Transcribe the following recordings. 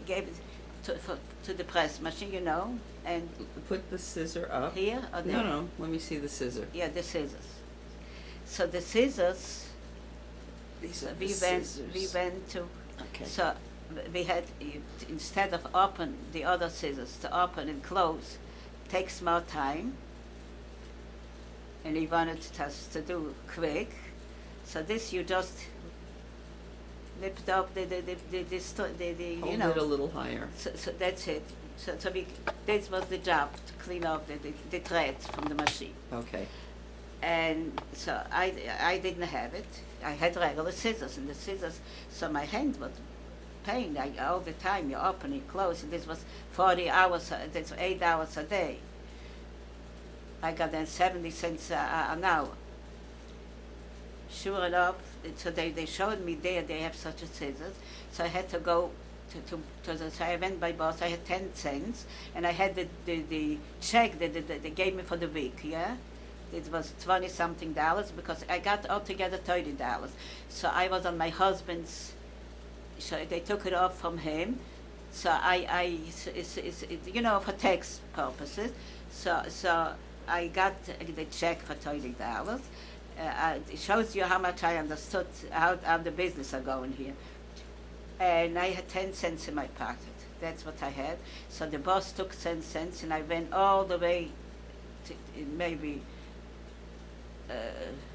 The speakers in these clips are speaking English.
gave it to the press machine, and Put the scissor up. here or there. No, let me see the scissor. Yeah, the scissors. So the scissors, These are we the went scissors. we went to. Okay. So we had, instead of open the other scissors, to open and close takes more time, and he wanted us to do quick. So this you just lift up the Hold it a little higher. So that's it. So this was the job, to clean off the threads from the machine. Okay. And so I didn't have it. I had regular scissors, and the scissors, so my hand was pain all the time. You open, you close, and this was 40 hours, that's 8 hours a day. I got then 70 cents an hour. Sure enough, so they showed me there they have such a scissors, so I had to go to the, so I went by boss, I had 10 cents, and I had the check that they gave me for the week, yeah? It was 20 something dollars, because I got altogether $30. So I was on my husband's, so they took it off from him, so for tax purposes, so I got the check for $30. It shows you how much I understood how the business are going here. And I had 10 cents in my pocket. That's what I had. So the boss took 10 cents, and I went all the way to maybe,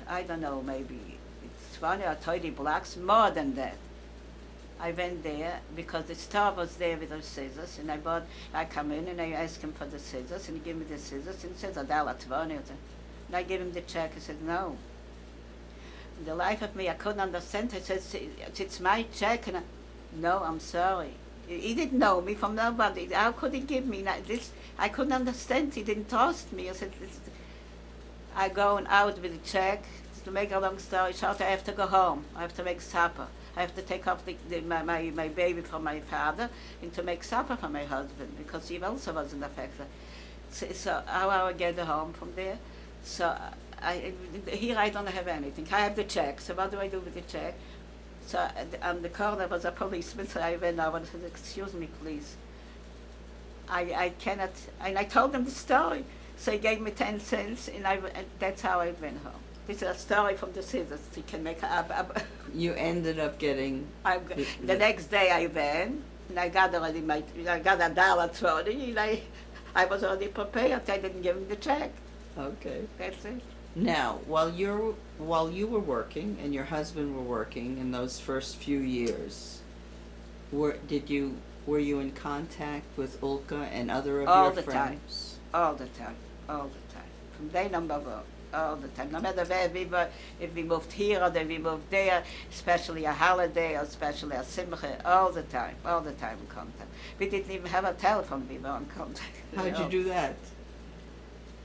I don't know, maybe 20 or 30 blocks, more than that. I went there because the store was there with those scissors, and I come in and I asked him for the scissors, and he gave me the scissors, and he said $1.20. And I gave him the check. He said, no. In the life of me, I couldn't understand. I said, it's my check. And no, I'm sorry. He didn't know me from nobody. How could he give me this? I couldn't understand. He didn't trust me. I said, I go out with the check. To make a long story short, I have to go home. I have to make supper. I have to take off my baby from my father and to make supper for my husband, because he also wasn't affected. So how I get home from there? So here I don't have anything. I have the check. So what do I do with the check? So on the corner was a policeman. So I went over and said, "Excuse me, please. I cannot." And I told him the story. So he gave me 10 cents, and that's how I went home. This is a story from the scissors. You can make up. You ended up getting. The next day I went, and I got already $1.20, and I was already prepared. I didn't give him the check. Okay. That's it. Now, while you were working and your husband were working in those first few years, were you in contact with Ulka and other of your friends? All the time. From day number one. All the time, no matter where we were, if we moved here or then we moved there, especially a holiday or especially a simcha, all the time in contact. We didn't even have a telephone, we were in contact. How did you do that?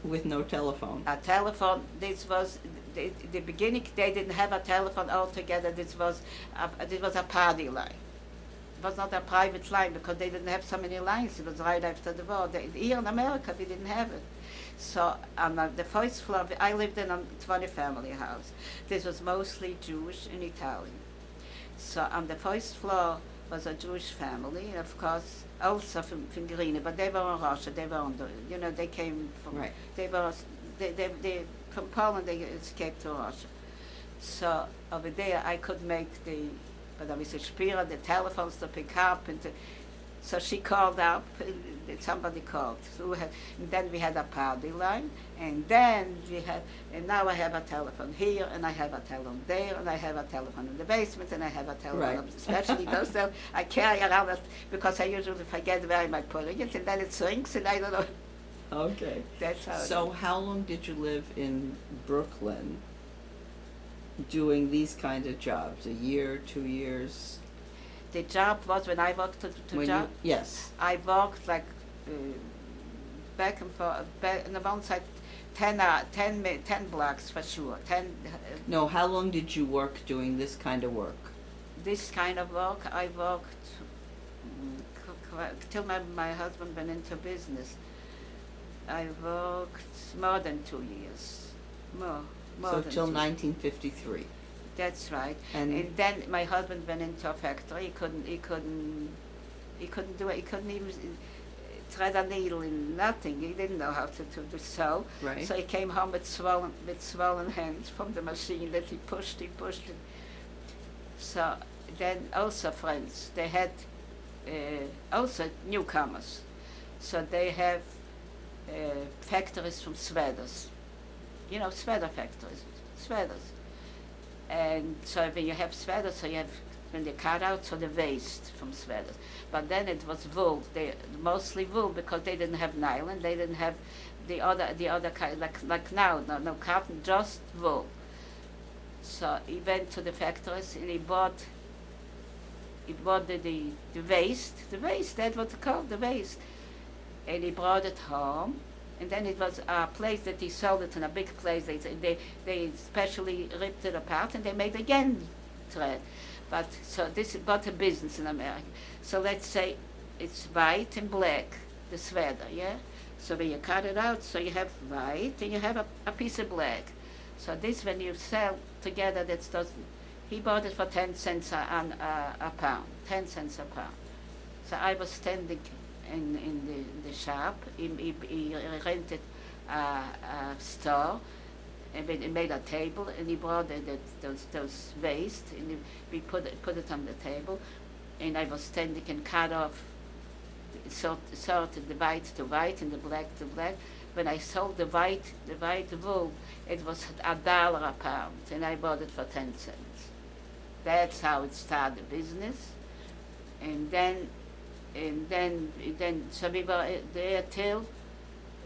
With no telephone? A telephone, this was, the beginning they didn't have a telephone altogether, this was a party line. It was not a private line because they didn't have so many lines, it was right after the war. Here in America we didn't have it. So on the first floor, I lived in a 20-family house. This was mostly Jewish and Italian. So on the first floor was a Jewish family, and of course also from Green, but they were in Russia. They were they came from. Right. They from Poland. They escaped to Russia. So over there, I could make but I was a Spira, the telephones to pick up and So she called up, somebody called, and then we had a party line, and then and now I have a telephone here, and I have a telephone there, and I have a telephone in the basement, and I have a telephone, right. Especially those that I carry around it because I usually forget where I'm putting it, and then it rings, and I don't know. Okay. That's how. So how long did you live in Brooklyn doing these kinds of jobs? A year, 2 years? The job was when I worked to job. Yes. I worked like back and forth, on the one side, 10 blocks for sure. No, how long did you work doing this kind of work? This kind of work, I worked till my husband went into business. I worked more than 2 years. More so than till 2. 1953. That's right. And then my husband went into a factory. He couldn't He couldn't do it. He couldn't even thread a needle in nothing. He didn't know how to sew. Right. So he came home with swollen hands from the machine that he pushed it. So then also friends, they had also newcomers. So they have factories from sweaters. You know, sweater factories, sweaters. And so when you have sweaters, so you have, when they cut out, so the waist from sweaters. But then it was wool, mostly wool, because they didn't have nylon, they didn't have the other kind, like now, no cotton, just wool. So he went to the factories and he bought the waist, that's what it's called, the waist. And he brought it home. And then it was a place that he sold it in a big place. They specially ripped it apart and they made again thread. But so this got a business in America. So let's say it's white and black, the sweater, yeah? So when you cut it out, so you have white and you have a piece of black. So this, when you sell together, he bought it for 10 cents a pound, 10 cents a pound. So I was standing in the shop. He rented a store and he made a table and he brought those waste and we put it on the table and I was standing and cut off, sorted the white to white and the black to black. When I sold the white wool, it was $1 a pound and I bought it for 10 cents. That's how it started the business. And then so we were there till,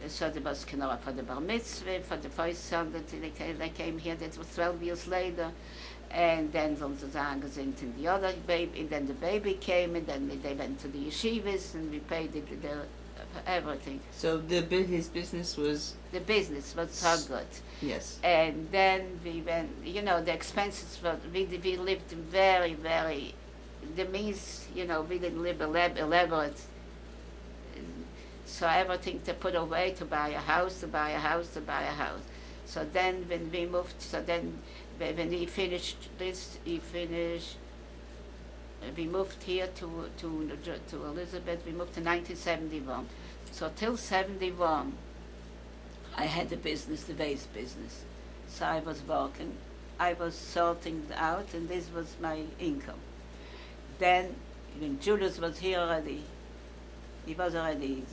so there was for the bar mitzvah, for the first son that they came here, that was 12 years later, and then sozusagen sind in the other baby, and then the baby came, and then they went to the yeshivas, and we paid everything. So his business was... The business was so good. Yes. And then we went, you know, the expenses were, we lived very, very, the means, you know, we didn't live elaborate. So everything to put away to buy a house. So then when we moved, when he finished this, we moved here to Elizabeth, we moved in 1971. So till 71, I had the business, the waste business. So I was working, I was sorting out, and this was my income. Then, when Julius was here already, he was already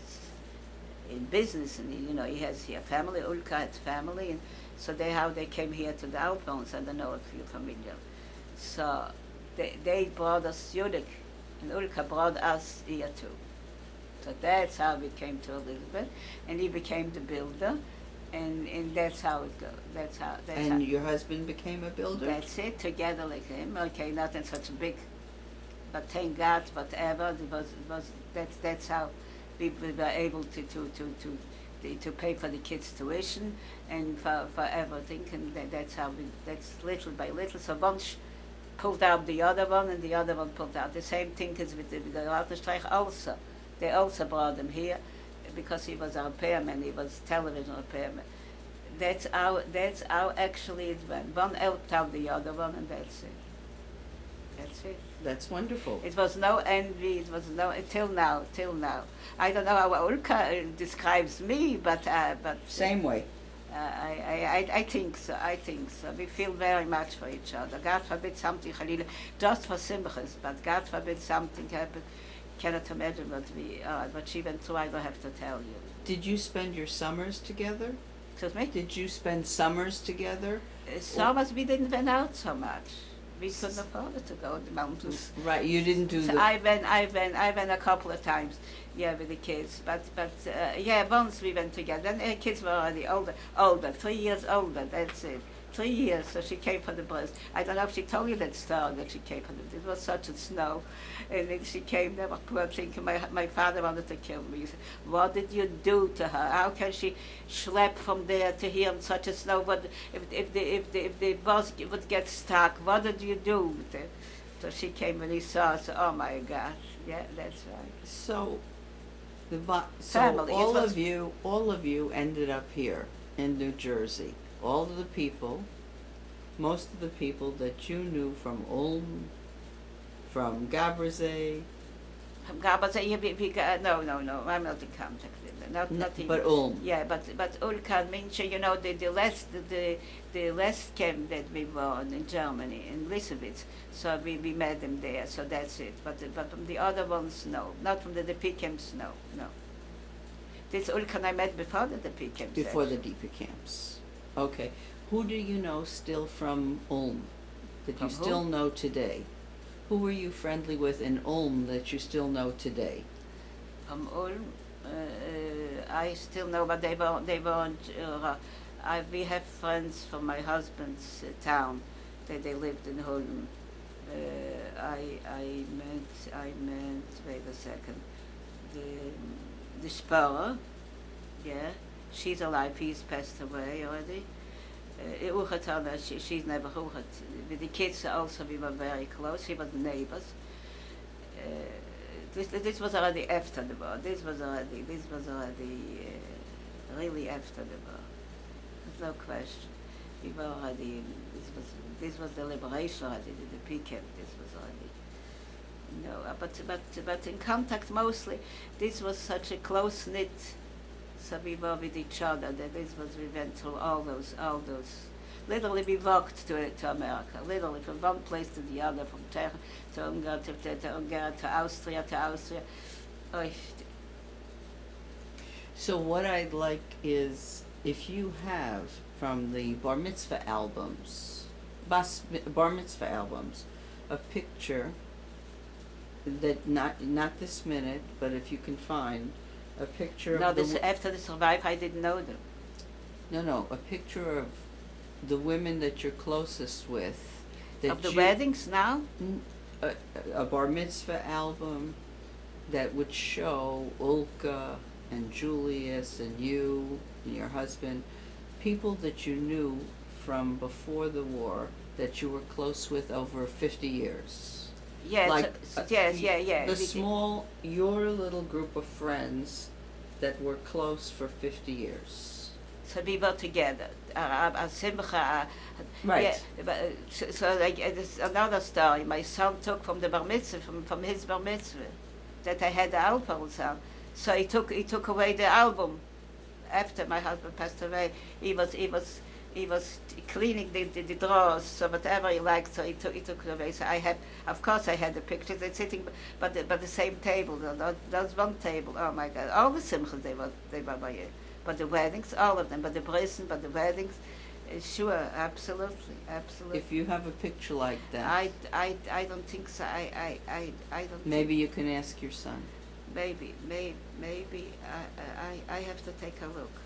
in business, and he has here family. Ulka had family, and so how they came here to the Alphons. I don't know if you're familiar. So they brought us Yudik, and Ulka brought us here too. So that's how we came to Elizabeth, and he became the builder, and that's how it goes. And your husband became a builder? That's it, together like him. Okay, not in such a big, but thank God, whatever, that's how we were able to pay for the kids' tuition and for everything, and that's little by little. So one pulled out the other one, and the other one pulled out. The same thing is with the Rautenstreich also. They also brought him here because he was a repairman, he was television repairman. That's how actually it went. One helped out the other one, and that's it. That's it. That's wonderful. It was no envy, it was no, till now. I don't know how Ulka describes me, but Same way. I think so. We feel very much for each other. God forbid something, Khalila, just for simchas, but God forbid something happened. Cannot imagine what she went through. I don't have to tell you. Did you spend your summers together? Excuse me? Did you spend summers together? Summers we didn't went out so much. We couldn't afford it to go to the mountains. Right, you didn't do So I went a couple of times, with the kids. But once we went together. Then the kids were already older, 3 years older. That's it. 3 years. So she came for the birth. I don't know if she told you that story that she came for the. It was such a snow, and then she came there. Poor thing. My father wanted to kill me. He said, "What did you do to her? How can she schlep from there to here in such a snow? What if the bus would get stuck? What did you do with it?" So she came and he saw us. Oh my gosh! Yeah, that's right. So, Family. all of you ended up here in New Jersey. All of the people, most of the people that you knew from Ulm, from Gabreзе, But no, I'm not in contact with them. Not even. But Ulm. Yeah, but Ulka and Minche, the last camp that we were in Germany, in Lisowitz, so we met them there, so that's it. But from the other ones, no. Not from the DP camps, no. This Ulka I met before the DP camps. Before the actually. DP camps. Okay. Who do you know still from Ulm that you From who? still know today? Who were you friendly with in Ulm that you still know today? From Ulm, I still know, but they weren't. We have friends from my husband's town that they lived in Ulm. I met. Wait a second. The Spur, yeah, she's alive. He's passed away already. Uchatana, she's never Uchat. With the kids also, we were very close. We were neighbors. This was already after the war. This was already really after the war. There's no question. We were already. This was the liberation already. The P camp. This was already. No, but in contact mostly. This was such a close knit. So we were with each other. We went through all those. Literally, we walked to America. Literally, from one place to the other, from Czech to Hungary to Hungary to Austria. Oh, So what I'd like is if you have from the bar mitzvah albums, a picture that not this minute, but if you can find a picture no, of the after the survive, I didn't know them. No, a picture of the women that you're closest with. Of the weddings now? A bar mitzvah album that would show Ulka and Julius and you and your husband, people that you knew from before the war that you were close with over 50 years. Yes, Like, yes, yeah. Your little group of friends that were close for 50 years. So we were together. Simcha. Right. Yeah, but, so like, it's another story. My son took from the bar mitzvah, from his bar mitzvah, that I had the albums on. So he took away the album after my husband passed away. He was cleaning the drawers, so whatever he liked, so he took it away. So of course I had the pictures. They're sitting, but the same table. There's one table. Oh my God! All the simchas they were by you. But the weddings, all of them. But the brisen, but the weddings, sure, absolutely. If you have a picture like that, I don't think so. I don't. maybe you can ask your son. Maybe I have to take a look.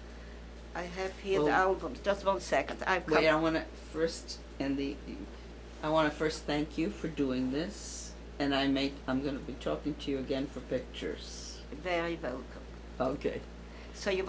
I have here the albums. Just 1 second. Wait, I want to first thank you for doing this, and I'm going to be talking to you again for pictures. Very welcome. Okay. So you